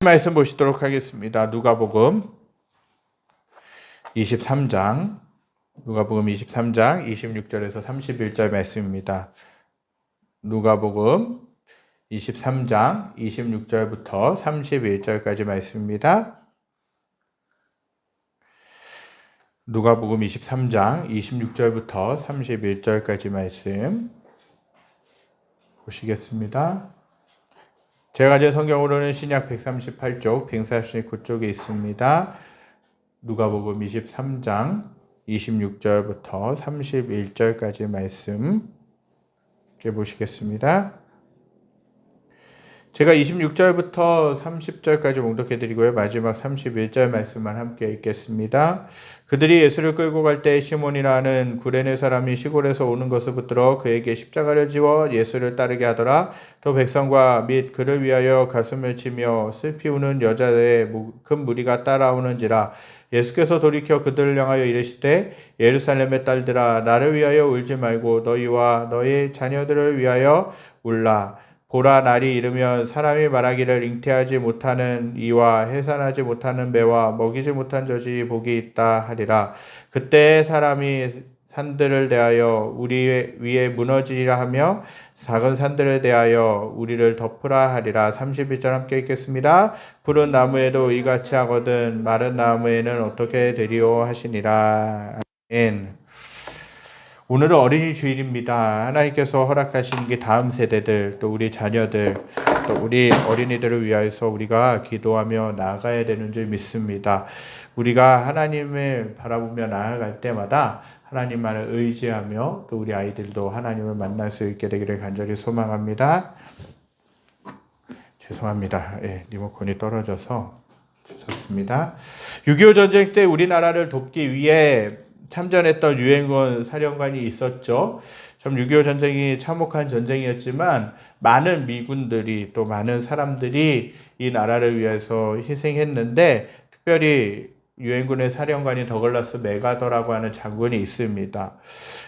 말씀 보시도록 하겠습니다. 누가복음 23장 26절에서 31절 말씀입니다. 누가복음 23장 26절부터 31절까지 말씀입니다. 누가복음 23장 26절부터 31절까지 말씀 보시겠습니다. 제가 가진 성경으로는 신약 138쪽, 149쪽에 있습니다. 누가복음 23장 26절부터 31절까지 말씀 보시겠습니다. 제가 26절부터 30절까지 봉독해드리고요. 마지막 31절 말씀만 함께 읽겠습니다. 그들이 예수를 끌고 갈 때 시몬이라는 구레네 사람이 시골에서 오는 것을 붙들어 그에게 십자가를 지워 예수를 따르게 하더라. 또 백성과 및 그를 위하여 가슴을 치며 슬피 우는 여자의 큰 무리가 따라오는지라. 예수께서 돌이켜 그들을 향하여 이르시되 예루살렘의 딸들아 나를 위하여 울지 말고 너희와 너희 자녀들을 위하여 울라. 보라, 날이 이르면 사람이 말하기를 잉태하지 못하는 이와 해산하지 못하는 배와 먹이지 못한 젖이 복이 있다 하리라. 그때 사람이 산들을 대하여 우리 위에 무너지리라 하며 작은 산들을 대하여 우리를 덮으라 하리라. 31절 함께 읽겠습니다. 푸른 나무에도 이같이 하거든 마른 나무에는 어떻게 되리오 하시니라. 아멘. 오늘은 어린이 주일입니다. 하나님께서 허락하신 게 다음 세대들, 또 우리 자녀들, 또 우리 어린이들을 위하여서 우리가 기도하며 나아가야 되는 줄 믿습니다. 우리가 하나님을 바라보며 나아갈 때마다 하나님만을 의지하며 또 우리 아이들도 하나님을 만날 수 있게 되기를 간절히 소망합니다. 죄송합니다. 리모컨이 떨어져서 좋습니다. 6.25 전쟁 때 우리나라를 돕기 위해 참전했던 유엔군 사령관이 있었죠. 참 6.25 전쟁이 참혹한 전쟁이었지만 많은 미군들이 또 많은 사람들이 이 나라를 위해서 희생했는데 특별히 유엔군의 사령관인 더글라스 맥아더라고 하는 장군이 있습니다.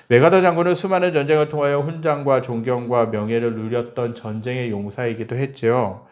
맥아더 장군은 수많은 전쟁을 통하여 훈장과 존경과 명예를 누렸던 전쟁의 용사이기도 했죠.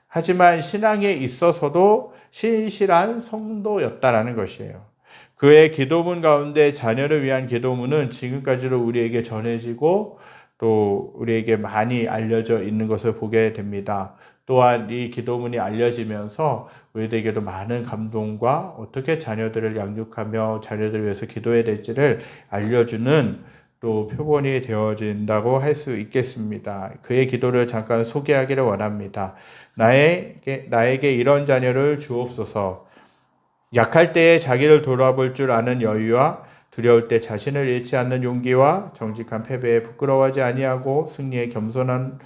하지만 신앙에 있어서도 신실한 성도였다라는 것이에요. 그의 기도문 가운데 자녀를 위한 기도문은 지금까지도 우리에게 전해지고 또 우리에게 많이 알려져 있는 것을 보게 됩니다. 또한 이 기도문이 알려지면서 우리에게도 많은 감동과 어떻게 자녀들을 양육하며 자녀들을 위해서 기도해야 될지를 알려주는 또 표본이 되어진다고 할 수 있겠습니다. 그의 기도를 잠깐 소개하기를 원합니다. 나에게 이런 자녀를 주옵소서. 약할 때에 자기를 돌아볼 줄 아는 여유와 두려울 때 자신을 잃지 않는 용기와 정직한 패배에 부끄러워하지 아니하고 승리에 겸손한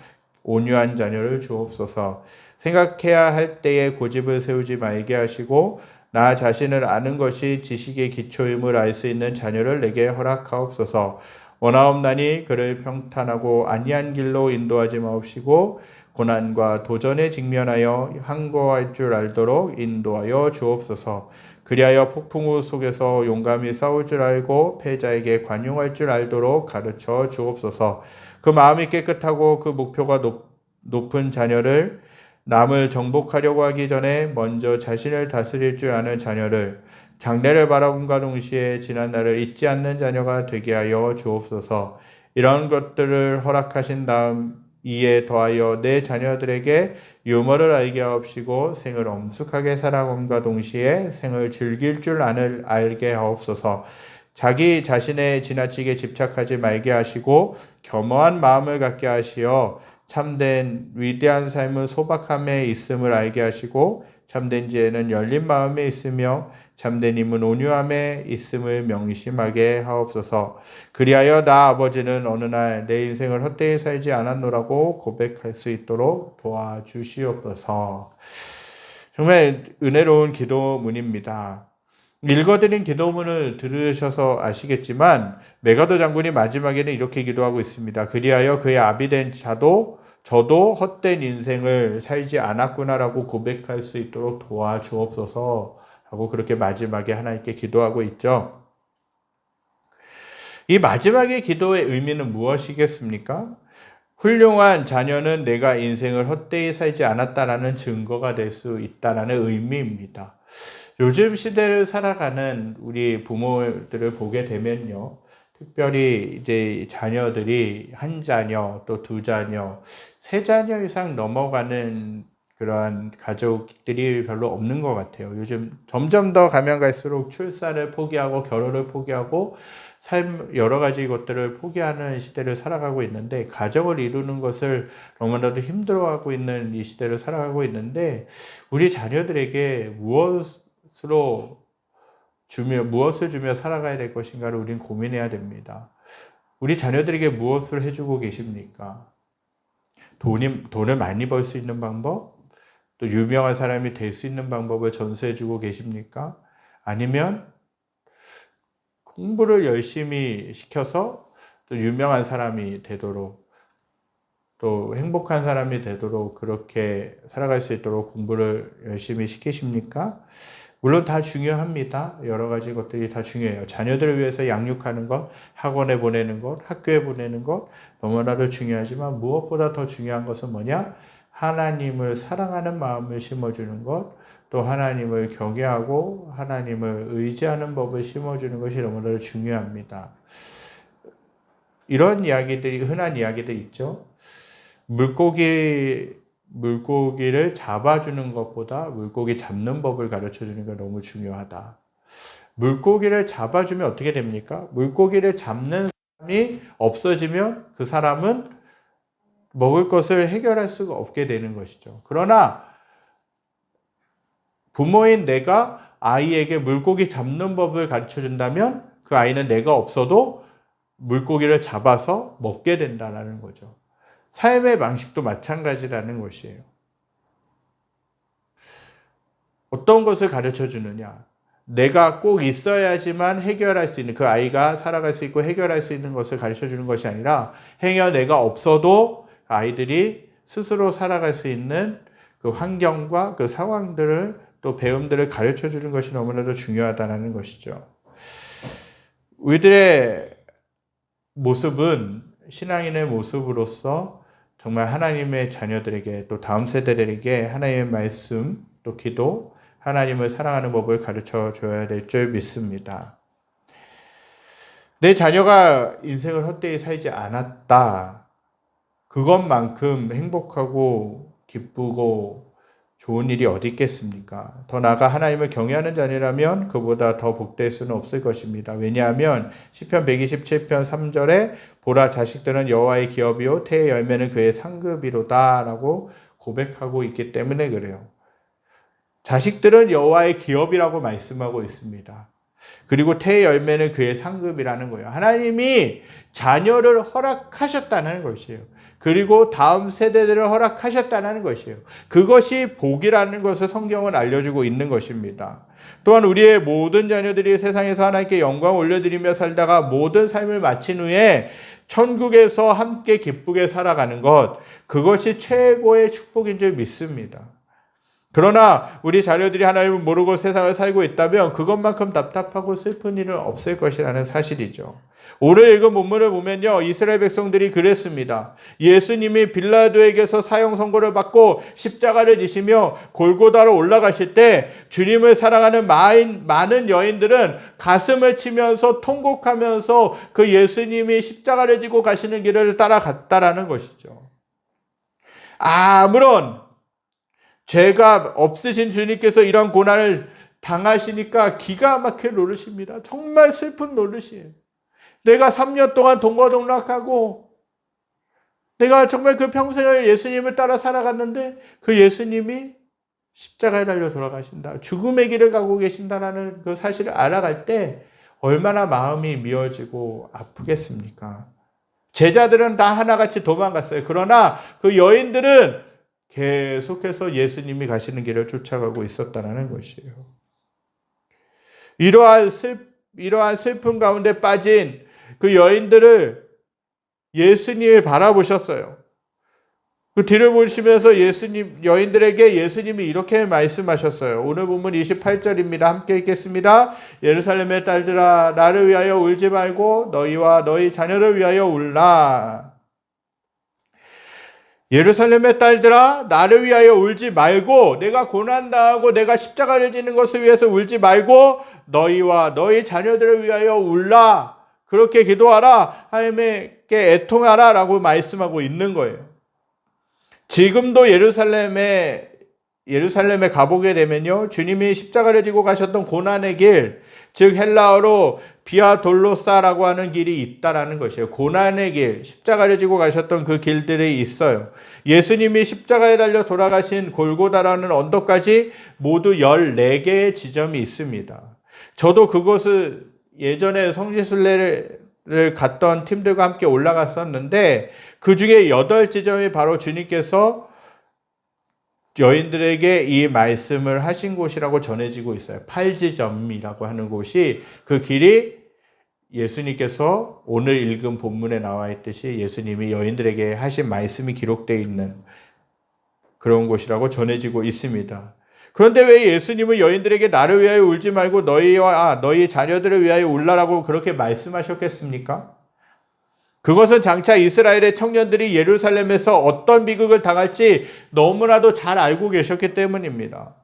온유한 자녀를 주옵소서. 생각해야 할 때에 고집을 세우지 말게 하시고 나 자신을 아는 것이 지식의 기초임을 알 수 있는 자녀를 내게 허락하옵소서. 원하옵나니 그를 평탄하고 안이한 길로 인도하지 마옵시고 고난과 도전에 직면하여 항거할 줄 알도록 인도하여 주옵소서. 그리하여 폭풍우 속에서 용감히 싸울 줄 알고 패자에게 관용할 줄 알도록 가르쳐 주옵소서. 그 마음이 깨끗하고 그 목표가 높은 자녀를 남을 정복하려고 하기 전에 먼저 자신을 다스릴 줄 아는 자녀를 장래를 바라봄과 동시에 지난 날을 잊지 않는 자녀가 되게 하여 주옵소서. 이런 것들을 허락하신 다음 이에 더하여 내 자녀들에게 유머를 알게 하옵시고 생을 엄숙하게 살아감과 동시에 생을 즐길 줄 알게 하옵소서. 자기 자신에 지나치게 집착하지 말게 하시고 겸허한 마음을 갖게 하시어 참된 위대한 삶은 소박함에 있음을 알게 하시고 참된 지혜는 열린 마음에 있으며 참된 힘은 온유함에 있음을 명심하게 하옵소서. 그리하여 나 아버지는 어느 날 내 인생을 헛되이 살지 않았노라고 고백할 수 있도록 도와주시옵소서. 정말 은혜로운 기도문입니다. 읽어드린 기도문을 들으셔서 아시겠지만 메가더 장군이 마지막에는 이렇게 기도하고 있습니다. 그리하여 그의 아비된 저도 헛된 인생을 살지 않았구나라고 고백할 수 있도록 도와주옵소서 하고 그렇게 마지막에 하나님께 기도하고 있죠. 이 마지막의 기도의 의미는 무엇이겠습니까? 훌륭한 자녀는 내가 인생을 헛되이 살지 않았다라는 증거가 될 수 있다라는 의미입니다. 요즘 시대를 살아가는 우리 부모들을 보게 되면요. 특별히 이제 자녀들이 한 자녀, 또 두 자녀, 세 자녀 이상 넘어가는 그러한 가족들이 별로 없는 것 같아요. 요즘 점점 더 가면 갈수록 출산을 포기하고 결혼을 포기하고 삶 여러 가지 것들을 포기하는 시대를 살아가고 있는데, 가정을 이루는 것을 너무나도 힘들어하고 있는 이 시대를 살아가고 있는데, 우리 자녀들에게 무엇을 주며 살아가야 될 것인가를 우린 고민해야 됩니다. 우리 자녀들에게 무엇을 해주고 계십니까? 돈을 많이 벌 수 있는 방법? 또 유명한 사람이 될 수 있는 방법을 전수해주고 계십니까? 아니면 공부를 열심히 시켜서 또 유명한 사람이 되도록, 또 행복한 사람이 되도록, 그렇게 살아갈 수 있도록 공부를 열심히 시키십니까? 물론 다 중요합니다. 여러 가지 것들이 다 중요해요. 자녀들을 위해서 양육하는 것, 학원에 보내는 것, 학교에 보내는 것 너무나도 중요하지만, 무엇보다 더 중요한 것은 뭐냐? 하나님을 사랑하는 마음을 심어주는 것, 또 하나님을 경외하고 하나님을 의지하는 법을 심어주는 것이 너무나도 중요합니다. 이런 이야기들이, 흔한 이야기들 있죠. 물고기를 잡아주는 것보다 물고기 잡는 법을 가르쳐주는 게 너무 중요하다. 물고기를 잡아주면 어떻게 됩니까? 물고기를 잡는 사람이 없어지면 그 사람은 먹을 것을 해결할 수가 없게 되는 것이죠. 그러나 부모인 내가 아이에게 물고기 잡는 법을 가르쳐준다면 그 아이는 내가 없어도 물고기를 잡아서 먹게 된다는 거죠. 삶의 방식도 마찬가지라는 것이에요. 어떤 것을 가르쳐 주느냐? 내가 꼭 있어야지만 해결할 수 있는, 그 아이가 살아갈 수 있고 해결할 수 있는 것을 가르쳐 주는 것이 아니라, 행여 내가 없어도 아이들이 스스로 살아갈 수 있는 그 환경과 그 상황들을, 또 배움들을 가르쳐 주는 것이 너무나도 중요하다는 것이죠. 우리들의 모습은 신앙인의 모습으로서 정말 하나님의 자녀들에게, 또 다음 세대들에게 하나님의 말씀, 또 기도, 하나님을 사랑하는 법을 가르쳐 줘야 될 줄 믿습니다. 내 자녀가 인생을 헛되이 살지 않았다. 그것만큼 행복하고 기쁘고 좋은 일이 어디 있겠습니까? 더 나아가 하나님을 경외하는 자녀라면 그보다 더 복될 수는 없을 것입니다. 왜냐하면 시편 127편 3절에 보라, 자식들은 여호와의 기업이요 태의 열매는 그의 상급이로다 라고 고백하고 있기 때문에 그래요. 자식들은 여호와의 기업이라고 말씀하고 있습니다. 그리고 태의 열매는 그의 상급이라는 거예요. 하나님이 자녀를 허락하셨다는 것이에요. 그리고 다음 세대들을 허락하셨다는 것이에요. 그것이 복이라는 것을 성경은 알려주고 있는 것입니다. 또한 우리의 모든 자녀들이 세상에서 하나님께 영광 올려드리며 살다가 모든 삶을 마친 후에 천국에서 함께 기쁘게 살아가는 것, 그것이 최고의 축복인 줄 믿습니다. 그러나 우리 자녀들이 하나님을 모르고 세상을 살고 있다면 그것만큼 답답하고 슬픈 일은 없을 것이라는 사실이죠. 오늘 읽은 본문을 보면요, 이스라엘 백성들이 그랬습니다. 예수님이 빌라도에게서 사형 선고를 받고 십자가를 지시며 골고다로 올라가실 때 주님을 사랑하는 많은 여인들은 가슴을 치면서 통곡하면서 그 예수님이 십자가를 지고 가시는 길을 따라갔다라는 것이죠. 아무런 죄가 없으신 주님께서 이런 고난을 당하시니까 기가 막힐 노릇입니다. 정말 슬픈 노릇이에요. 내가 3년 동안 동거동락하고 내가 정말 그 평생을 예수님을 따라 살아갔는데 그 예수님이 십자가에 달려 돌아가신다. 죽음의 길을 가고 계신다는 그 사실을 알아갈 때 얼마나 마음이 미어지고 아프겠습니까? 제자들은 다 하나같이 도망갔어요. 그러나 그 여인들은 계속해서 예수님이 가시는 길을 쫓아가고 있었다는 것이에요. 이러한 슬픔 가운데 빠진 그 여인들을 예수님이 바라보셨어요. 그 뒤를 보시면서 여인들에게 예수님이 이렇게 말씀하셨어요. 오늘 본문 28절입니다. 함께 읽겠습니다. 예루살렘의 딸들아, 나를 위하여 울지 말고 너희와 너희 자녀를 위하여 울라. 예루살렘의 딸들아, 나를 위하여 울지 말고, 내가 고난당하고 내가 십자가를 지는 것을 위해서 울지 말고 너희와 너희 자녀들을 위하여 울라. 그렇게 기도하라. 하나님께 애통하라 라고 말씀하고 있는 거예요. 지금도 예루살렘에 가보게 되면요, 주님이 십자가를 지고 가셨던 고난의 길, 즉 헬라어로 비아 돌로사라고 하는 길이 있다라는 것이에요. 고난의 길, 십자가를 지고 가셨던 그 길들이 있어요. 예수님이 십자가에 달려 돌아가신 골고다라는 언덕까지 모두 14개의 지점이 있습니다. 저도 그곳을 예전에 성지순례를 갔던 팀들과 함께 올라갔었는데, 그 중에 8지점이 바로 주님께서 여인들에게 이 말씀을 하신 곳이라고 전해지고 있어요. 8지점이라고 하는 곳이, 그 길이 예수님께서 오늘 읽은 본문에 나와 있듯이 예수님이 여인들에게 하신 말씀이 기록되어 있는 그런 곳이라고 전해지고 있습니다. 그런데 왜 예수님은 여인들에게 나를 위하여 울지 말고 너희 자녀들을 위하여 울라라고 그렇게 말씀하셨겠습니까? 그것은 장차 이스라엘의 청년들이 예루살렘에서 어떤 비극을 당할지 너무나도 잘 알고 계셨기 때문입니다.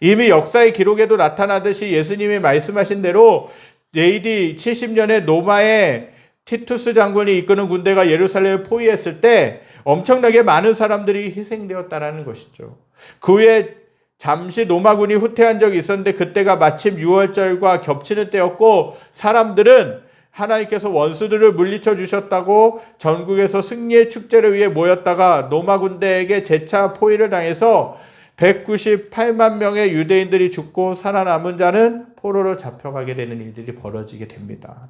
이미 역사의 기록에도 나타나듯이 예수님이 말씀하신 대로 AD 70년에 로마의 티투스 장군이 이끄는 군대가 예루살렘을 포위했을 때 엄청나게 많은 사람들이 희생되었다는 것이죠. 그 후에 잠시 로마군이 후퇴한 적이 있었는데, 그때가 마침 6월절과 겹치는 때였고, 사람들은 하나님께서 원수들을 물리쳐 주셨다고 전국에서 승리의 축제를 위해 모였다가 로마 군대에게 재차 포위를 당해서 198만 명의 유대인들이 죽고 살아남은 자는 포로로 잡혀가게 되는 일들이 벌어지게 됩니다.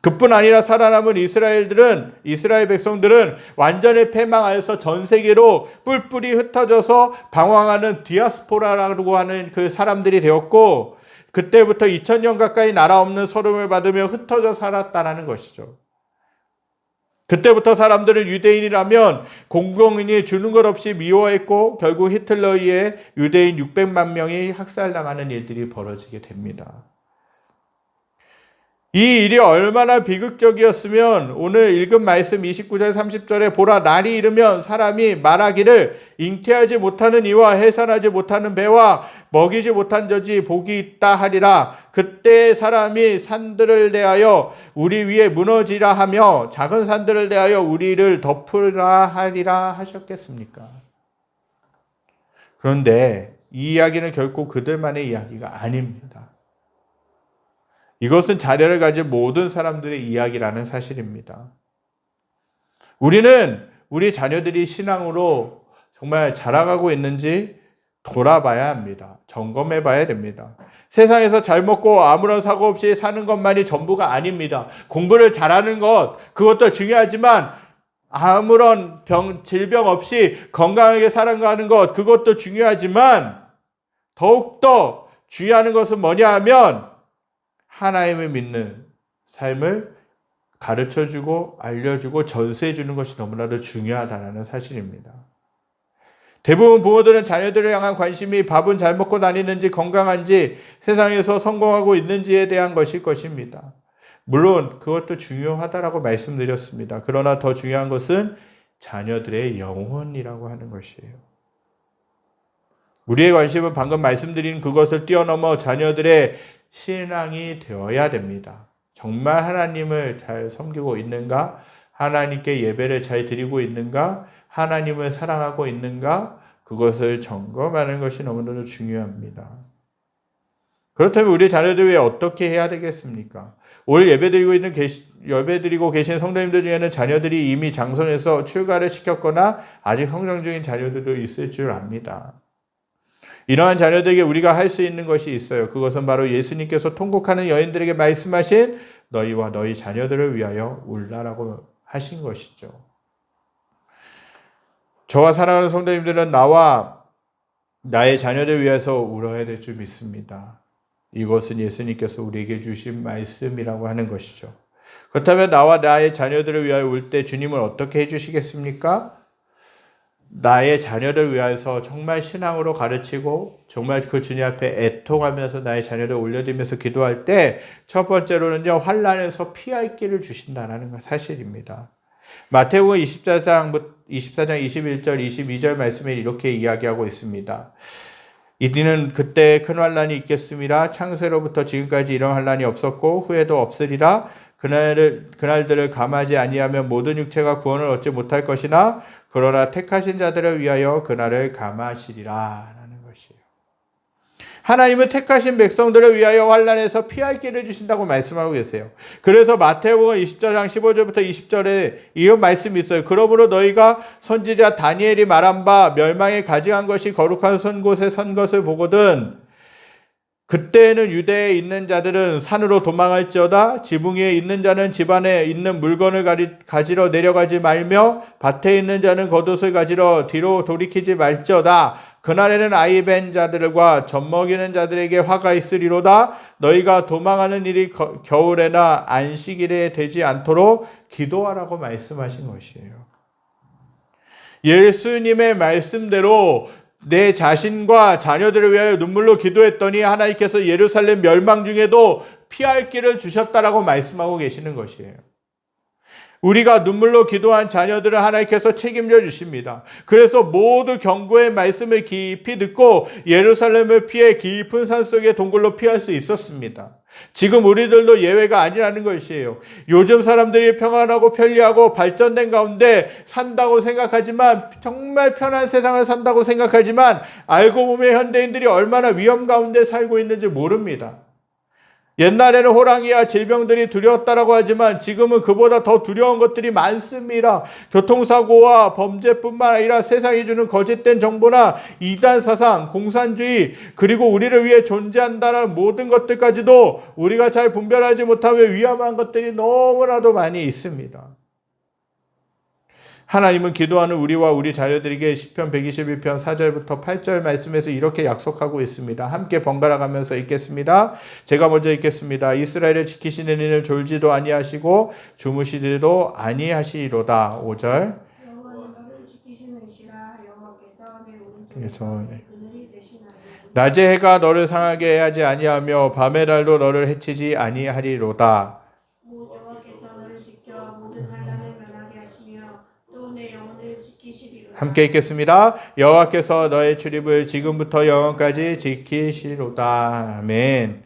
그뿐 아니라 살아남은 이스라엘 백성들은 완전히 패망하여서 전 세계로 뿔뿔이 흩어져서 방황하는 디아스포라라고 하는 그 사람들이 되었고, 그때부터 2000년 가까이 나라 없는 서름을 받으며 흩어져 살았다는 것이죠. 그때부터 사람들은 유대인이라면 공공연히 주는 것 없이 미워했고, 결국 히틀러에 의해 유대인 600만 명이 학살당하는 일들이 벌어지게 됩니다. 이 일이 얼마나 비극적이었으면 오늘 읽은 말씀 29절 30절에 보라, 날이 이르면 사람이 말하기를 잉태하지 못하는 이와 해산하지 못하는 배와 먹이지 못한 젖이 복이 있다 하리라. 그때 사람이 산들을 대하여 우리 위에 무너지라 하며 작은 산들을 대하여 우리를 덮으라 하리라 하셨겠습니까? 그런데 이 이야기는 결코 그들만의 이야기가 아닙니다. 이것은 자녀를 가진 모든 사람들의 이야기라는 사실입니다. 우리는 우리 자녀들이 신앙으로 정말 자라가고 있는지 돌아봐야 합니다. 점검해 봐야 됩니다. 세상에서 잘 먹고 아무런 사고 없이 사는 것만이 전부가 아닙니다. 공부를 잘하는 것, 그것도 중요하지만 아무런 질병 없이 건강하게 살아가는 것, 그것도 중요하지만 더욱더 주의하는 것은 뭐냐 하면 하나님을 믿는 삶을 가르쳐주고 알려주고 전수해주는 것이 너무나도 중요하다는 사실입니다. 대부분 부모들은 자녀들을 향한 관심이 밥은 잘 먹고 다니는지, 건강한지, 세상에서 성공하고 있는지에 대한 것일 것입니다. 물론 그것도 중요하다라고 말씀드렸습니다. 그러나 더 중요한 것은 자녀들의 영혼이라고 하는 것이에요. 우리의 관심은 방금 말씀드린 그것을 뛰어넘어 자녀들의 신앙이 되어야 됩니다. 정말 하나님을 잘 섬기고 있는가? 하나님께 예배를 잘 드리고 있는가? 하나님을 사랑하고 있는가? 그것을 점검하는 것이 너무나도 중요합니다. 그렇다면 우리 자녀들 위해 어떻게 해야 되겠습니까? 올 예배드리고 계신 성도님들 중에는 자녀들이 이미 장성해서 출가를 시켰거나 아직 성장 중인 자녀들도 있을 줄 압니다. 이러한 자녀들에게 우리가 할 수 있는 것이 있어요. 그것은 바로 예수님께서 통곡하는 여인들에게 말씀하신 너희와 너희 자녀들을 위하여 울라라고 하신 것이죠. 저와 사랑하는 성도님들은 나와 나의 자녀들 위해서 울어야 될 줄 믿습니다. 이것은 예수님께서 우리에게 주신 말씀이라고 하는 것이죠. 그렇다면 나와 나의 자녀들을 위하여 울 때 주님은 어떻게 해주시겠습니까? 나의 자녀를 위해서 정말 신앙으로 가르치고 정말 그 주님 앞에 애통하면서 나의 자녀를 올려드리면서 기도할 때 첫 번째로는요, 환난에서 피할 길을 주신다는 사실입니다. 마태복음 24장 21절 22절 말씀에 이렇게 이야기하고 있습니다. 이는 그때 큰 환란이 있겠습니다. 창세로부터 지금까지 이런 환란이 없었고 후에도 없으리라. 그날들을 감하지 아니하면 모든 육체가 구원을 얻지 못할 것이나 그러나 택하신 자들을 위하여 그날을 감하시리라 라는 것이에요. 하나님은 택하신 백성들을 위하여 환란에서 피할 길을 주신다고 말씀하고 계세요. 그래서 마태복음 24장 15절부터 20절에 이런 말씀이 있어요. 그러므로 너희가 선지자 다니엘이 말한 바 멸망에 가증한 것이 거룩한 선 곳에 선 것을 보거든 그때에는 유대에 있는 자들은 산으로 도망할지어다 지붕 위에 있는 자는 집 안에 있는 물건을 가지러 내려가지 말며 밭에 있는 자는 겉옷을 가지러 뒤로 돌이키지 말지어다. 그날에는 아이 벤 자들과 젖먹이는 자들에게 화가 있으리로다. 너희가 도망하는 일이 겨울에나 안식일에 되지 않도록 기도하라고 말씀하신 것이에요. 예수님의 말씀대로 내 자신과 자녀들을 위하여 눈물로 기도했더니 하나님께서 예루살렘 멸망 중에도 피할 길을 주셨다라고 말씀하고 계시는 것이에요. 우리가 눈물로 기도한 자녀들을 하나님께서 책임져 주십니다. 그래서 모두 경고의 말씀을 깊이 듣고 예루살렘을 피해 깊은 산속의 동굴로 피할 수 있었습니다. 지금 우리들도 예외가 아니라는 것이에요. 요즘 사람들이 평안하고 편리하고 발전된 가운데 산다고 생각하지만 정말 편한 세상을 산다고 생각하지만 알고 보면 현대인들이 얼마나 위험 가운데 살고 있는지 모릅니다. 옛날에는 호랑이와 질병들이 두려웠다라고 하지만 지금은 그보다 더 두려운 것들이 많습니다. 교통사고와 범죄뿐만 아니라 세상이 주는 거짓된 정보나 이단 사상, 공산주의 그리고 우리를 위해 존재한다는 모든 것들까지도 우리가 잘 분별하지 못하며 위험한 것들이 너무나도 많이 있습니다. 하나님은 기도하는 우리와 우리 자녀들에게 시편 121편 4절부터 8절 말씀에서 이렇게 약속하고 있습니다. 함께 번갈아 가면서 읽겠습니다. 제가 먼저 읽겠습니다. 이스라엘을 지키시는 이는 졸지도 아니하시고 주무시지도 아니하시리로다. 5절. 낮에 해가 너를 상하게 하지 아니하며 밤의 달도 너를 해치지 아니하리로다. 함께 읽겠습니다. 여호와께서 너의 출입을 지금부터 영원까지 지키시리로다. 아멘.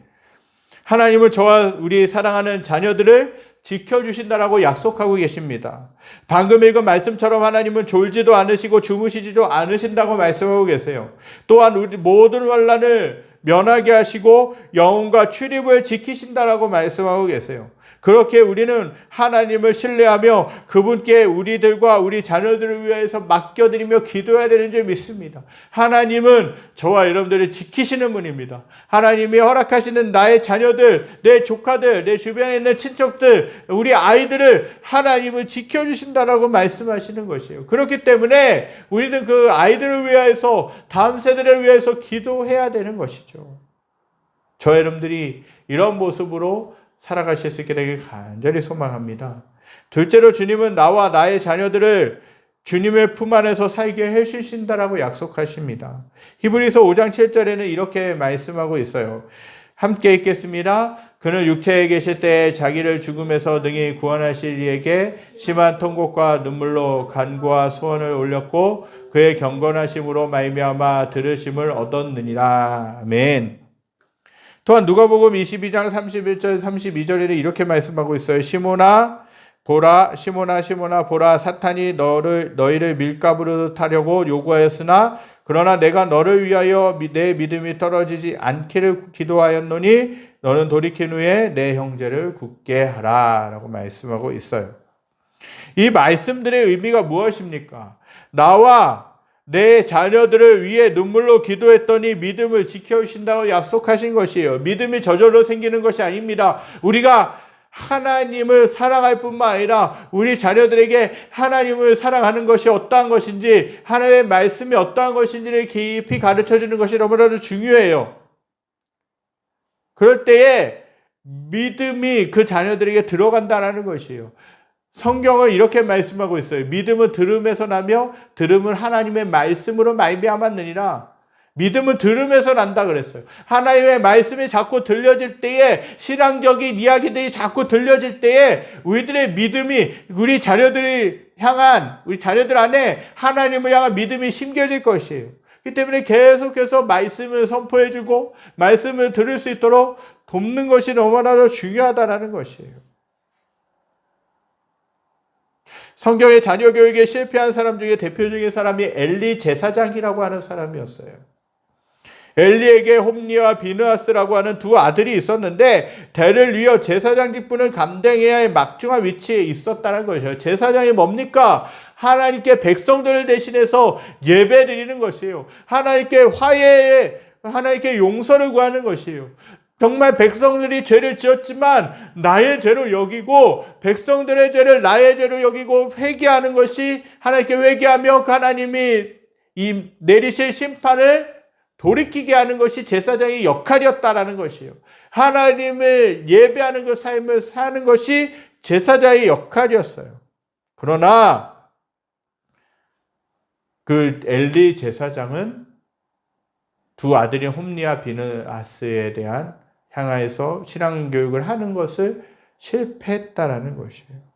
하나님은 저와 우리 사랑하는 자녀들을 지켜주신다라고 약속하고 계십니다. 방금 읽은 말씀처럼 하나님은 졸지도 않으시고 주무시지도 않으신다고 말씀하고 계세요. 또한 우리 모든 환난을 면하게 하시고 영혼과 출입을 지키신다라고 말씀하고 계세요. 그렇게 우리는 하나님을 신뢰하며 그분께 우리들과 우리 자녀들을 위해서 맡겨드리며 기도해야 되는 줄 믿습니다. 하나님은 저와 여러분들을 지키시는 분입니다. 하나님이 허락하시는 나의 자녀들, 내 조카들, 내 주변에 있는 친척들, 우리 아이들을 하나님은 지켜주신다라고 말씀하시는 것이에요. 그렇기 때문에 우리는 그 아이들을 위해서, 다음 세대를 위해서 기도해야 되는 것이죠. 저 여러분들이 이런 모습으로 살아가실 수 있게 되길 간절히 소망합니다. 둘째로 주님은 나와 나의 자녀들을 주님의 품 안에서 살게 해주신다라고 약속하십니다. 히브리서 5장 7절에는 이렇게 말씀하고 있어요. 함께 읽겠습니다. 그는 육체에 계실 때 자기를 죽음에서 능히 구원하실 이에게 심한 통곡과 눈물로 간구와 소원을 올렸고 그의 경건하심으로 말미암아 들으심을 얻었느니라. 아멘. 또한 누가복음 22장 31절 32절에는 이렇게 말씀하고 있어요. 시몬아 보라 사탄이 너희를 밀가부로 타려고 요구하였으나 그러나 내가 너를 위하여 내 믿음이 떨어지지 않기를 기도하였노니 너는 돌이킨 후에 내 형제를 굳게 하라 라고 말씀하고 있어요. 이 말씀들의 의미가 무엇입니까? 나와 내 자녀들을 위해 눈물로 기도했더니 믿음을 지켜주신다고 약속하신 것이에요. 믿음이 저절로 생기는 것이 아닙니다. 우리가 하나님을 사랑할 뿐만 아니라 우리 자녀들에게 하나님을 사랑하는 것이 어떠한 것인지, 하나님의 말씀이 어떠한 것인지를 깊이 가르쳐주는 것이 너무나도 중요해요. 그럴 때에 믿음이 그 자녀들에게 들어간다는 것이에요. 성경은 이렇게 말씀하고 있어요. 믿음은 들음에서 나며 들음은 하나님의 말씀으로 말미암았느니라. 믿음은 들음에서 난다 그랬어요. 하나님의 말씀이 자꾸 들려질 때에, 신앙적인 이야기들이 자꾸 들려질 때에 우리들의 믿음이, 우리 자녀들 안에 하나님을 향한 믿음이 심겨질 것이에요. 그렇기 때문에 계속해서 말씀을 선포해주고 말씀을 들을 수 있도록 돕는 것이 너무나도 중요하다는 것이에요. 성경의 자녀 교육에 실패한 사람 중에 대표적인 사람이 엘리 제사장이라고 하는 사람이었어요. 엘리에게 홈니와 비느하스라고 하는 두 아들이 있었는데 대를 이어 제사장 직분을 감당해야 할 막중한 위치에 있었다는 것이에요. 제사장이 뭡니까? 하나님께 백성들을 대신해서 예배 드리는 것이에요. 하나님께 용서를 구하는 것이에요. 정말 백성들이 죄를 지었지만 나의 죄로 여기고 백성들의 죄를 나의 죄로 여기고 회개하는 것이, 하나님께 회개하며 하나님이 이 내리실 심판을 돌이키게 하는 것이 제사장의 역할이었다라는 것이에요. 하나님을 예배하는 그 삶을 사는 것이 제사장의 역할이었어요. 그러나 그 엘리 제사장은 두 아들인 홈니와 비느하스에 대한 향하여서 신앙 교육을 하는 것을 실패했다라는 것이에요.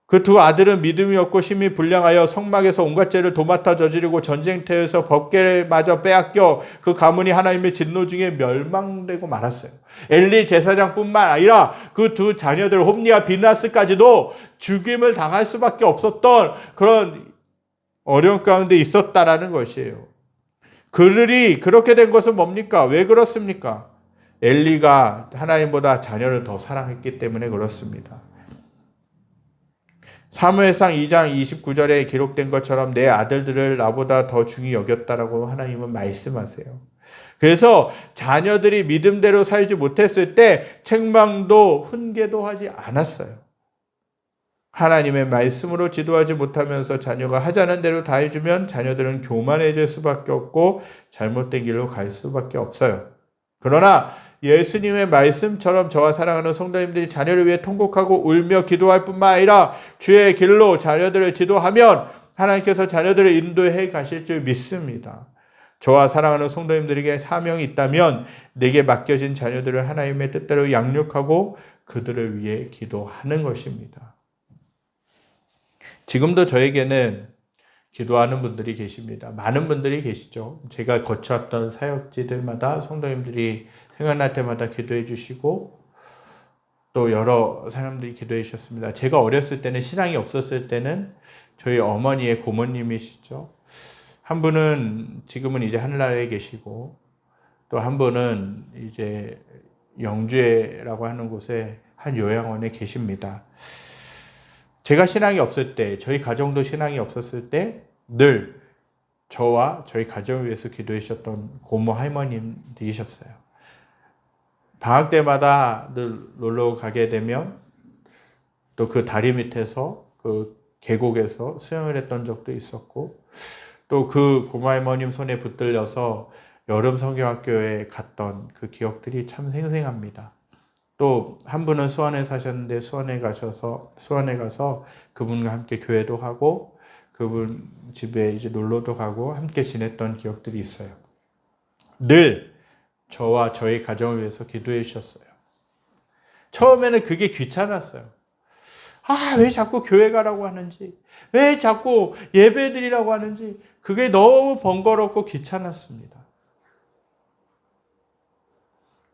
그 두 아들은 믿음이 없고 심히 불량하여 성막에서 온갖 죄를 도맡아 저지르고 전쟁터에서 법궤를 마저 빼앗겨 그 가문이 하나님의 진노 중에 멸망되고 말았어요. 엘리 제사장뿐만 아니라 그 두 자녀들 홈니와 비느하스까지도 죽임을 당할 수밖에 없었던 그런 어려운 가운데 있었다라는 것이에요. 그들이 그렇게 된 것은 뭡니까? 왜 그렇습니까? 엘리가 하나님보다 자녀를 더 사랑했기 때문에 그렇습니다. 사무엘상 2장 29절에 기록된 것처럼 내 아들들을 나보다 더 중히 여겼다라고 하나님은 말씀하세요. 그래서 자녀들이 믿음대로 살지 못했을 때 책망도 훈계도 하지 않았어요. 하나님의 말씀으로 지도하지 못하면서 자녀가 하자는 대로 다 해주면 자녀들은 교만해질 수밖에 없고 잘못된 길로 갈 수밖에 없어요. 그러나 예수님의 말씀처럼 저와 사랑하는 성도님들이 자녀를 위해 통곡하고 울며 기도할 뿐만 아니라 주의 길로 자녀들을 지도하면 하나님께서 자녀들을 인도해 가실 줄 믿습니다. 저와 사랑하는 성도님들에게 사명이 있다면 내게 맡겨진 자녀들을 하나님의 뜻대로 양육하고 그들을 위해 기도하는 것입니다. 지금도 저에게는 기도하는 분들이 계십니다. 많은 분들이 계시죠. 제가 거쳐왔던 사역지들마다 성도님들이 생각날 때마다 기도해 주시고 또 여러 사람들이 기도해 주셨습니다. 제가 어렸을 때는, 신앙이 없었을 때는 저희 어머니의 고모님이시죠. 한 분은 지금은 이제 하늘나라에 계시고 또 한 분은 이제 영주에라고 하는 곳에 한 요양원에 계십니다. 제가 신앙이 없을 때, 저희 가정도 신앙이 없었을 때 늘 저와 저희 가정을 위해서 기도해 주셨던 고모 할머님들이셨어요. 방학 때마다 늘 놀러 가게 되면 또 그 다리 밑에서 그 계곡에서 수영을 했던 적도 있었고 또 그 고모 할머님 손에 붙들려서 여름 성경학교에 갔던 그 기억들이 참 생생합니다. 또 한 분은 수원에 사셨는데 수원에 가서 그분과 함께 교회도 하고 그분 집에 이제 놀러도 가고 함께 지냈던 기억들이 있어요. 늘 저와 저희 가정을 위해서 기도해 주셨어요. 처음에는 그게 귀찮았어요. 왜 자꾸 교회 가라고 하는지, 왜 자꾸 예배 드리라고 하는지 그게 너무 번거롭고 귀찮았습니다.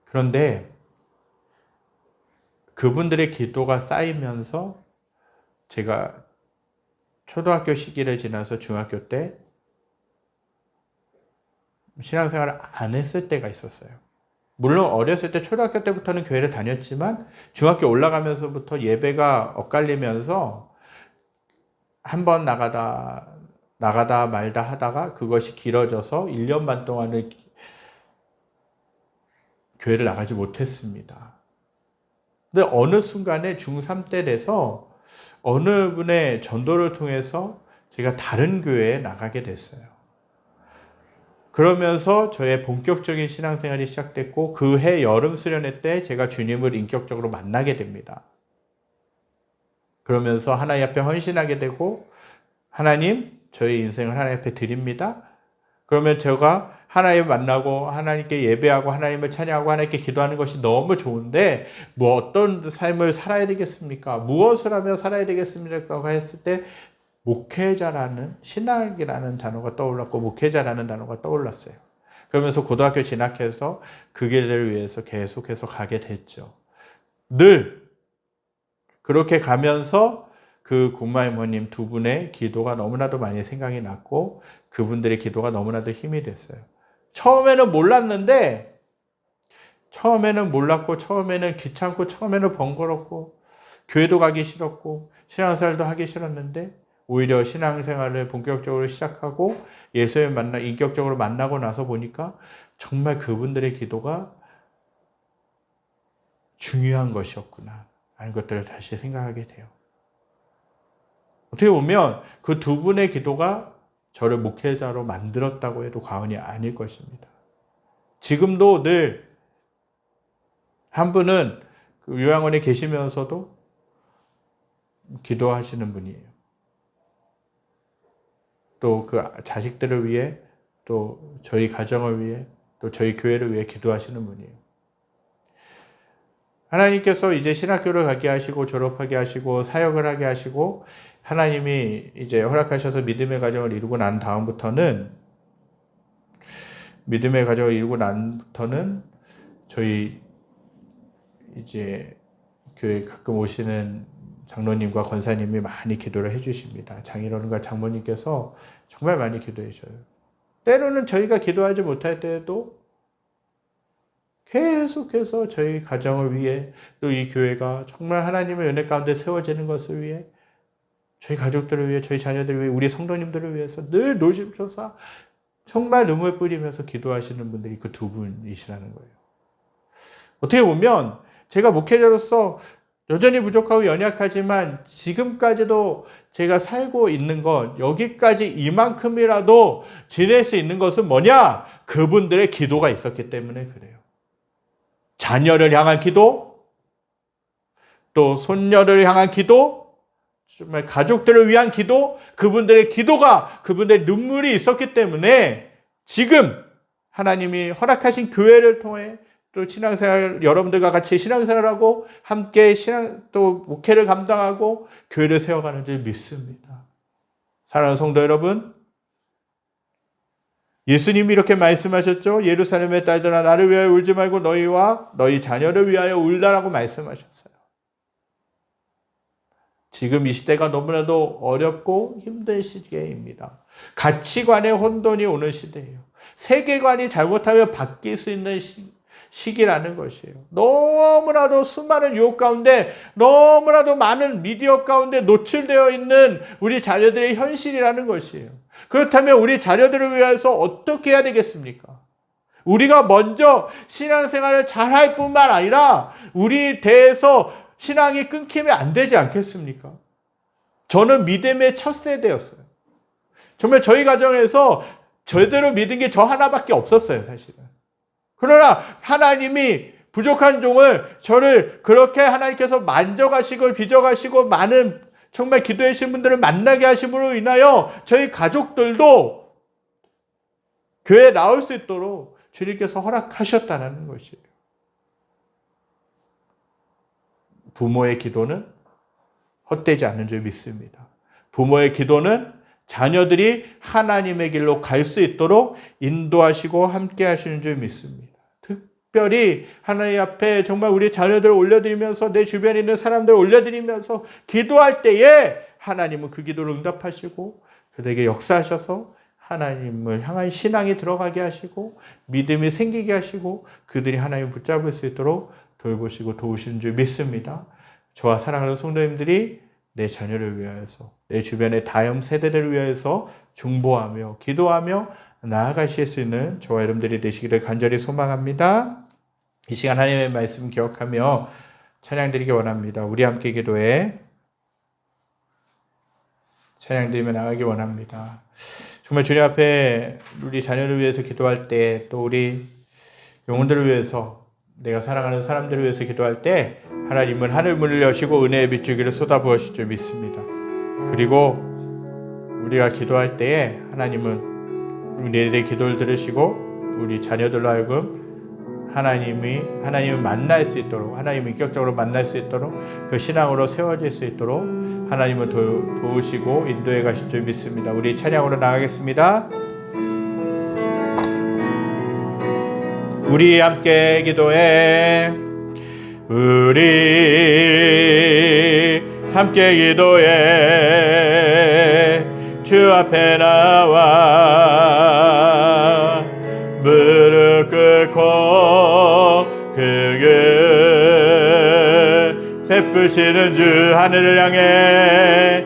그런데 그분들의 기도가 쌓이면서 제가 초등학교 시기를 지나서 중학교 때 신앙생활을 안 했을 때가 있었어요. 물론 어렸을 때 초등학교 때부터는 교회를 다녔지만 중학교 올라가면서부터 예배가 엇갈리면서 한번 나가다 말다 하다가 그것이 길어져서 1년 반 동안을 교회를 나가지 못했습니다. 근데 어느 순간에 중3 때 돼서 어느 분의 전도를 통해서 제가 다른 교회에 나가게 됐어요. 그러면서 저의 본격적인 신앙생활이 시작됐고 그 해 여름 수련회 때 제가 주님을 인격적으로 만나게 됩니다. 그러면서 하나님 앞에 헌신하게 되고 하나님, 저의 인생을 하나님 앞에 드립니다. 그러면 제가 하나님을 만나고 하나님께 예배하고 하나님을 찬양하고 하나님께 기도하는 것이 너무 좋은데 뭐 어떤 삶을 살아야 되겠습니까? 무엇을 하며 살아야 되겠습니까? 했을 때 목회자라는, 신학이라는 단어가 떠올랐고 목회자라는 단어가 떠올랐어요. 그러면서 고등학교 진학해서 그 길을 위해서 계속해서 가게 됐죠. 늘 그렇게 가면서 그 고모이모님 두 분의 기도가 너무나도 많이 생각이 났고 그분들의 기도가 너무나도 힘이 됐어요. 처음에는 몰랐고 처음에는 귀찮고 처음에는 번거롭고 교회도 가기 싫었고 신앙생활도 하기 싫었는데 오히려 신앙생활을 본격적으로 시작하고 예수님을 인격적으로 만나고 나서 보니까 정말 그분들의 기도가 중요한 것이었구나 하는 것들을 다시 생각하게 돼요. 어떻게 보면 그 두 분의 기도가 저를 목회자로 만들었다고 해도 과언이 아닐 것입니다. 지금도 늘 한 분은 그 요양원에 계시면서도 기도하시는 분이에요. 또 그 자식들을 위해, 또 저희 가정을 위해, 또 저희 교회를 위해 기도하시는 분이에요. 하나님께서 이제 신학교를 가게 하시고 졸업하게 하시고 사역을 하게 하시고 하나님이 이제 허락하셔서 믿음의 가정을 이루고 난 다음부터는 저희 이제 교회 가끔 오시는 장로님과 권사님이 많이 기도를 해주십니다. 장인어른과 장모님께서 정말 많이 기도해 줘요. 때로는 저희가 기도하지 못할 때에도 계속해서 저희 가정을 위해 또 이 교회가 정말 하나님의 은혜 가운데 세워지는 것을 위해 저희 가족들을 위해 저희 자녀들을 위해 우리 성도님들을 위해서 늘 노심초사 정말 눈물 뿌리면서 기도하시는 분들이 그 두 분이시라는 거예요. 어떻게 보면 제가 목회자로서 여전히 부족하고 연약하지만 지금까지도 제가 살고 있는 건 여기까지 이만큼이라도 지낼 수 있는 것은 뭐냐? 그분들의 기도가 있었기 때문에 그래요. 자녀를 향한 기도, 또 손녀를 향한 기도, 정말 가족들을 위한 기도, 그분들의 기도가, 그분들의 눈물이 있었기 때문에 지금 하나님이 허락하신 교회를 통해 또 신앙생활, 여러분들과 같이 신앙생활하고 함께 또 목회를 감당하고 교회를 세워가는 줄 믿습니다. 사랑하는 성도 여러분, 예수님이 이렇게 말씀하셨죠. 예루살렘의 딸들아 나를 위하여 울지 말고 너희와 너희 자녀를 위하여 울라라고 말씀하셨어요. 지금 이 시대가 너무나도 어렵고 힘든 시기입니다. 가치관의 혼돈이 오는 시대예요. 세계관이 잘못하면 바뀔 수 있는 시기라는 것이에요. 너무나도 수많은 유혹 가운데 너무나도 많은 미디어 가운데 노출되어 있는 우리 자녀들의 현실이라는 것이에요. 그렇다면 우리 자녀들을 위해서 어떻게 해야 되겠습니까? 우리가 먼저 신앙생활을 잘할 뿐만 아니라 우리 대해서 신앙이 끊기면 안 되지 않겠습니까? 저는 믿음의 첫 세대였어요. 정말 저희 가정에서 제대로 믿은 게 저 하나밖에 없었어요, 사실은. 그러나 하나님이 부족한 종을 저를 그렇게 하나님께서 만져가시고 빚어가시고 많은 정말 기도해 주신 분들을 만나게 하심으로 인하여 저희 가족들도 교회에 나올 수 있도록 주님께서 허락하셨다는 것이에요. 부모의 기도는 헛되지 않는 줄 믿습니다. 부모의 기도는 자녀들이 하나님의 길로 갈 수 있도록 인도하시고 함께 하시는 줄 믿습니다. 특별히 하나님 앞에 정말 우리 자녀들을 올려드리면서 내 주변에 있는 사람들을 올려드리면서 기도할 때에 하나님은 그 기도를 응답하시고 그들에게 역사하셔서 하나님을 향한 신앙이 들어가게 하시고 믿음이 생기게 하시고 그들이 하나님을 붙잡을 수 있도록 돌보시고 도우시는 줄 믿습니다. 저와 사랑하는 성도님들이 내 자녀를 위하여서 내 주변의 다음 세대를 위하여서 중보하며 기도하며 나아가실 수 있는 저와 여러분들이 되시기를 간절히 소망합니다. 이 시간 하나님의 말씀 기억하며 찬양드리기 원합니다. 우리 함께 기도해 찬양드리며 나가기 원합니다. 정말 주님 앞에 우리 자녀를 위해서 기도할 때 또 우리 영혼들을 위해서 내가 사랑하는 사람들을 위해서 기도할 때 하나님은 하늘문을 여시고 은혜의 빗줄기를 쏟아부으실 줄 믿습니다. 그리고 우리가 기도할 때에 하나님은 우리들의 기도를 들으시고 우리 자녀들로 하여금 하나님을 만날 수 있도록, 하나님을 인격적으로 만날 수 있도록, 그 신앙으로 세워질 수 있도록 하나님을 도우시고 인도해 가실 줄 믿습니다. 우리 찬양으로 나가겠습니다. 우리 함께 기도해, 우리 함께 기도해, 주 앞에 나와 무릎 꿇고 그게 베푸시는 주 하늘을 향해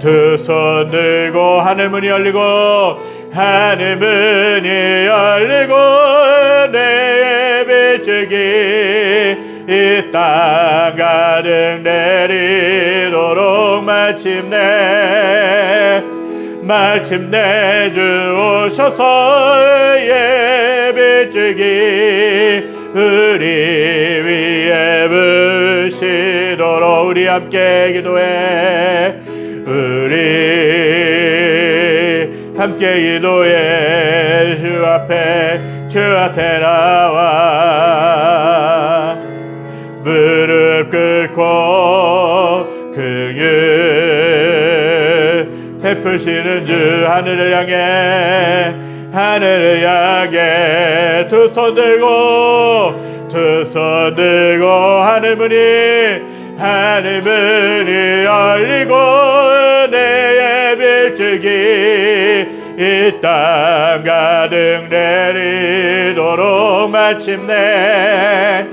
두 손 들고 하늘 문이 열리고 내 예배주기 이 땅 가득 내리도록 마침내 주 오셔서 예배주기 우리 위에 부시도록 우리 함께 기도해, 우리 함께 기도해, 주 앞에 나와 무릎 꿇고 긍휼 베푸시는 주 하늘을 향해 두 손 들고 하늘 문이 열리고 내 예배주기 이 땅 가득 내리도록 마침내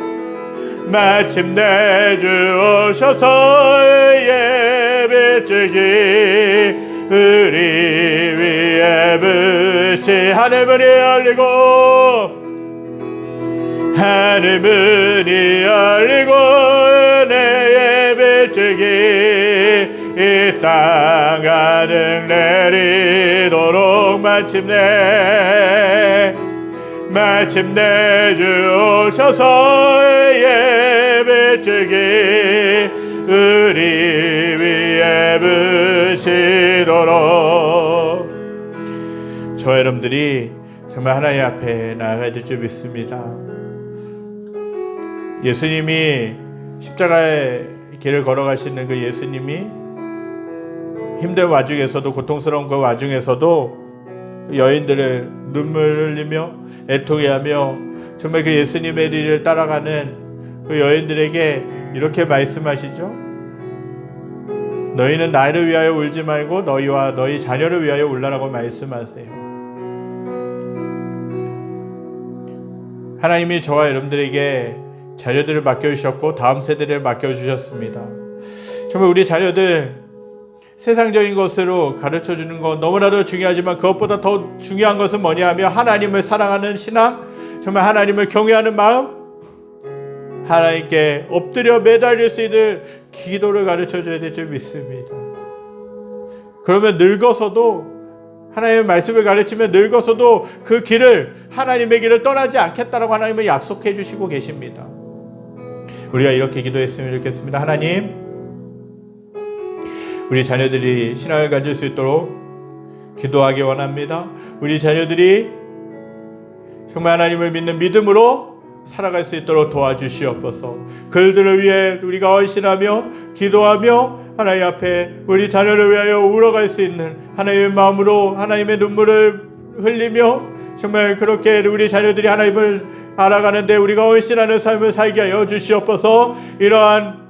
주 오셔서 예배주기 우리 위에 부시 하늘 문이 열리고 내 예배주기 이 땅 가득 내리도록 마침내 주 오셔서 예배주기 우리 위에 부시도록. 저 여러분들이 정말 하나님 앞에 나아가야 될 줄 믿습니다. 예수님이 십자가의 길을 걸어가시는 그 예수님이 힘든 와중에서도, 고통스러운 그 와중에서도 여인들을 눈물을 흘리며 애통해하며 정말 그 예수님의 길을 따라가는 그 여인들에게 이렇게 말씀하시죠. 너희는 나를 위하여 울지 말고 너희와 너희 자녀를 위하여 울라라고 말씀하세요. 하나님이 저와 여러분들에게 자녀들을 맡겨주셨고 다음 세대를 맡겨주셨습니다. 정말 우리 자녀들 세상적인 것으로 가르쳐주는 건 너무나도 중요하지만 그것보다 더 중요한 것은 뭐냐 하면 하나님을 사랑하는 신앙, 정말 하나님을 경외하는 마음, 하나님께 엎드려 매달릴 수 있는 기도를 가르쳐줘야 될 줄 믿습니다. 그러면 늙어서도 하나님의 말씀을 가르치면 늙어서도 그 길을, 하나님의 길을 떠나지 않겠다라고 하나님은 약속해 주시고 계십니다. 우리가 이렇게 기도했으면 좋겠습니다. 하나님, 우리 자녀들이 신앙을 가질 수 있도록 기도하기 원합니다. 우리 자녀들이 정말 하나님을 믿는 믿음으로 살아갈 수 있도록 도와주시옵소서. 그들을 위해 우리가 헌신하며 기도하며 하나님 앞에 우리 자녀를 위하여 울어갈 수 있는 하나님의 마음으로 하나님의 눈물을 흘리며 정말 그렇게 우리 자녀들이 하나님을 알아가는데 우리가 헌신하는 삶을 살게 하여 주시옵소서. 이러한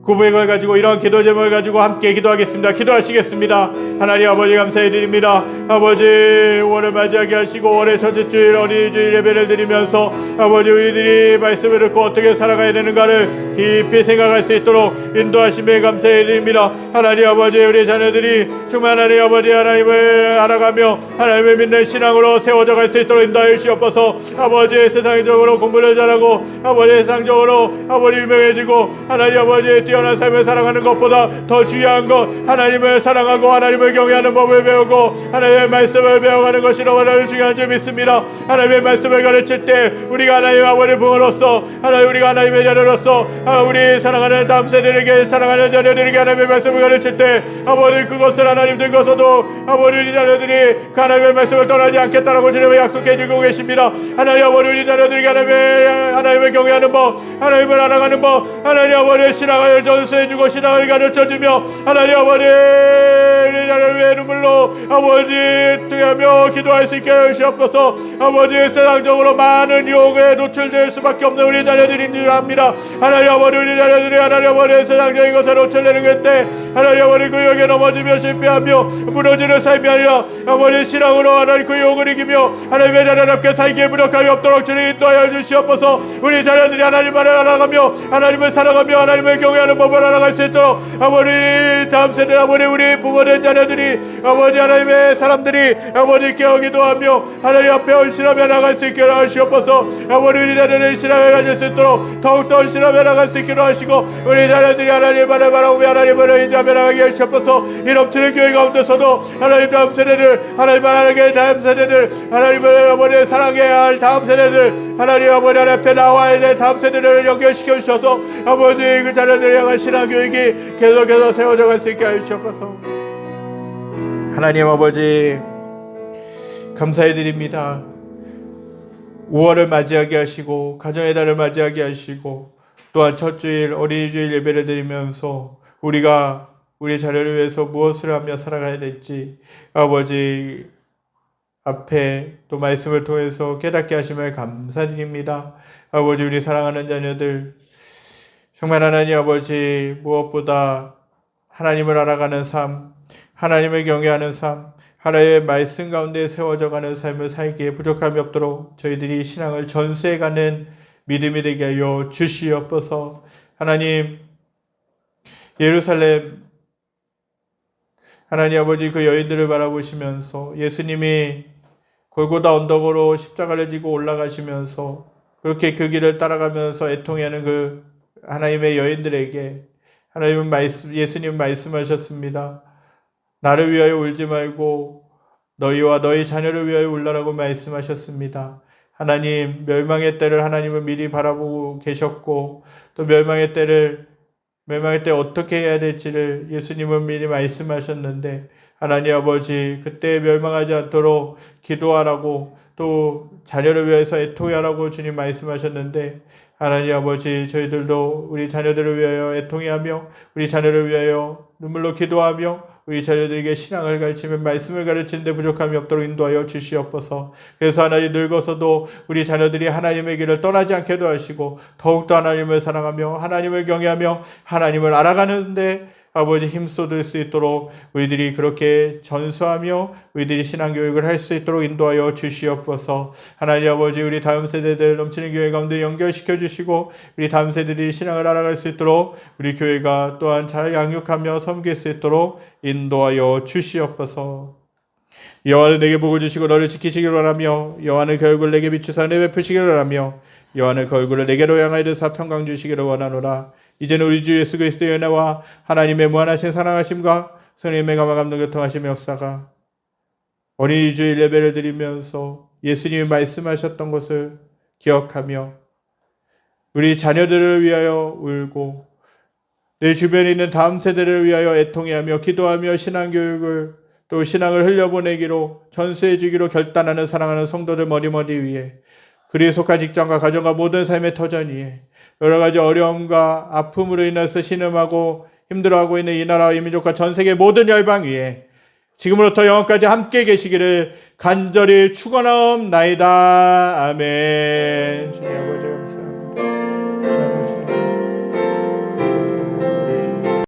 고백을 가지고, 이러한 기도 제목을 가지고 함께 기도하겠습니다. 기도하시겠습니다. 하나님 아버지 감사해 드립니다. 아버지, 5월을 맞이하게 하시고 5월의 첫째 주일 어린이 주일 예배를 드리면서 아버지, 우리들이 말씀을 듣고 어떻게 살아가야 되는가를 깊이 생각할 수 있도록 인도하심에 감사해 드립니다. 하나님 아버지, 우리 자녀들이 정말 하나님 아버지 하나님을 알아가며 하나님을 믿는 신앙으로 세워져 갈 수 있도록 인도하여 주시옵소서. 아버지, 세상적으로 공부를 잘하고 아버지 세상적으로 아버지 유명해지고 하나님 아버지 온전한 삶을 살아가는 것보다 더 중요한 것, 하나님을 사랑하고 하나님을 경외하는 법을 배우고 하나님의 말씀을 배워가는 것이 너무나 중요한 줄 믿습니다. 하나님의 말씀을 가르칠 때 우리가 하나님의 아버지 부모로서, 하나님 우리가 하나님의 자녀로서, 우리 사랑하는 다음 세대에게, 사랑하는 자녀들에게 하나님의 말씀을 가르칠 때 아버지 그것을 하나님 들고서도 아버지 우리 자녀들이 그 하나님의 말씀을 떠나지 않겠다라고 주님을 약속해 주고 계십니다. 하나님 아버지 우리 자녀들에게 하나님을 경외하는 법, 하나님을 알아가는 법, 하나님 아버지의 신앙을 전수해주고 신앙을 가르쳐주며 하나님 아버지 우리 자녀를 위해 눈물로 아버지 통하며 기도할 수 있게 하시옵소서. 아버지 세상적으로 많은 유혹에 노출될 수밖에 없는 우리 자녀들인 줄 압니다. 하나님 아버지 우리 자녀들이 하나님 아버지 세상적인 것에 노출되는 그때 하나님 아버지 그 유혹에 넘어지며 실패하며 무너지는 삶이 아니라 아버지 신앙으로 하나님 그 유혹을 이기며 하나님의 자녀답게 살기에 무력함이 없도록 주님 인도하여 주시옵소서. 우리 자녀들이 하나님을 알아가며 하나님을 사랑하며 하나님을 경외하는 법을 알아갈 수 있도록 아버지 다음 세대 아버지 우리 부모된 자녀들이 아버지 하나님의 사람들이 아버지 깨어기도 하며 하나님 앞에 헌신하며 나갈 수 있게 하시옵소서. 아버지 우리 자녀들이 신앙을 가질 수 있도록 더욱더 헌신하며 나갈 수 있기로 하시고 우리 자녀들이 하나님만을 바라보며 하나님을 의지하며 나가게 하시옵소서. 이 넘치는 교회 가운데서도 하나님 다음 세대를 하나님만 하나님의 다음 세대들 하나님을 아버지 사랑해야 할 다음 세대들 하나님 아버지 앞에 나와야 될 다음 세대를 연결시켜 주셔서 아버지 그 자녀들을 향한 신앙 교육이 계속해서 세워져 갈 수 있게 하시옵소서. 하나님 아버지 감사해 드립니다. 5월을 맞이하게 하시고 가정의 달을 맞이하게 하시고 또한 첫 주일 어린이 주일 예배를 드리면서 우리가 우리 자녀를 위해서 무엇을 하며 살아가야 될지 아버지 앞에 또 말씀을 통해서 깨닫게 하심을 감사드립니다. 아버지 우리 사랑하는 자녀들 정말 하나님 아버지 무엇보다 하나님을 알아가는 삶, 하나님을 경외하는 삶, 하나님의 말씀 가운데 세워져 가는 삶을 살기에 부족함이 없도록 저희들이 신앙을 전수해가는 믿음이 되게 하여 주시옵소서. 하나님 예루살렘 하나님 아버지 그 여인들을 바라보시면서 예수님이 골고다 언덕으로 십자가를 지고 올라가시면서 그렇게 그 길을 따라가면서 애통해하는 그 하나님의 여인들에게 예수님 말씀하셨습니다. 나를 위하여 울지 말고 너희와 너희 자녀를 위하여 울라라고 말씀하셨습니다. 하나님 멸망의 때를 하나님은 미리 바라보고 계셨고 또 멸망의 때 어떻게 해야 될지를 예수님은 미리 말씀하셨는데 하나님 아버지 그때 멸망하지 않도록 기도하라고 또 자녀를 위해서 애통하라고 주님 말씀하셨는데 하나님 아버지 저희들도 우리 자녀들을 위하여 애통해하며 우리 자녀를 위하여 눈물로 기도하며 우리 자녀들에게 신앙을 가르치며 말씀을 가르치는데 부족함이 없도록 인도하여 주시옵소서. 그래서 하나님 늙어서도 우리 자녀들이 하나님의 길을 떠나지 않게도 하시고 더욱더 하나님을 사랑하며 하나님을 경외하며 하나님을 알아가는데 아버지 힘쏟을 수 있도록 우리들이 그렇게 전수하며 우리들이 신앙교육을 할 수 있도록 인도하여 주시옵소서. 하나님 아버지 우리 다음 세대들 넘치는 교회 가운데 연결시켜 주시고 우리 다음 세대들이 신앙을 알아갈 수 있도록 우리 교회가 또한 잘 양육하며 섬길 수 있도록 인도하여 주시옵소서. 여호와는 내게 복을 주시고 너를 지키시기를 원하며 여호와는 그 얼굴을 내게 비추사 은혜 베푸시기를 원하며 여호와는 그 얼굴을 내게로 향하여 드사 평강 주시기를 원하노라. 이제는 우리 주 예수 그리스도의 은혜와 하나님의 무한하신 사랑하심과 성령의 감화 교통하심의 역사가 어린이 주일 예배를 드리면서 예수님이 말씀하셨던 것을 기억하며 우리 자녀들을 위하여 울고 내 주변에 있는 다음 세대를 위하여 애통해하며 기도하며 신앙교육을 또 신앙을 흘려보내기로 전수해 주기로 결단하는 사랑하는 성도들 머리머리 위에 그리에 속한 직장과 가정과 모든 삶의 터전 위에 여러 가지 어려움과 아픔으로 인해서 신음하고 힘들어하고 있는 이 나라와 이 민족과 전 세계 모든 열방 위에 지금으로부터 영원까지 함께 계시기를 간절히 축원하옵나이다. 아멘. 주님 아버지 감사합니다.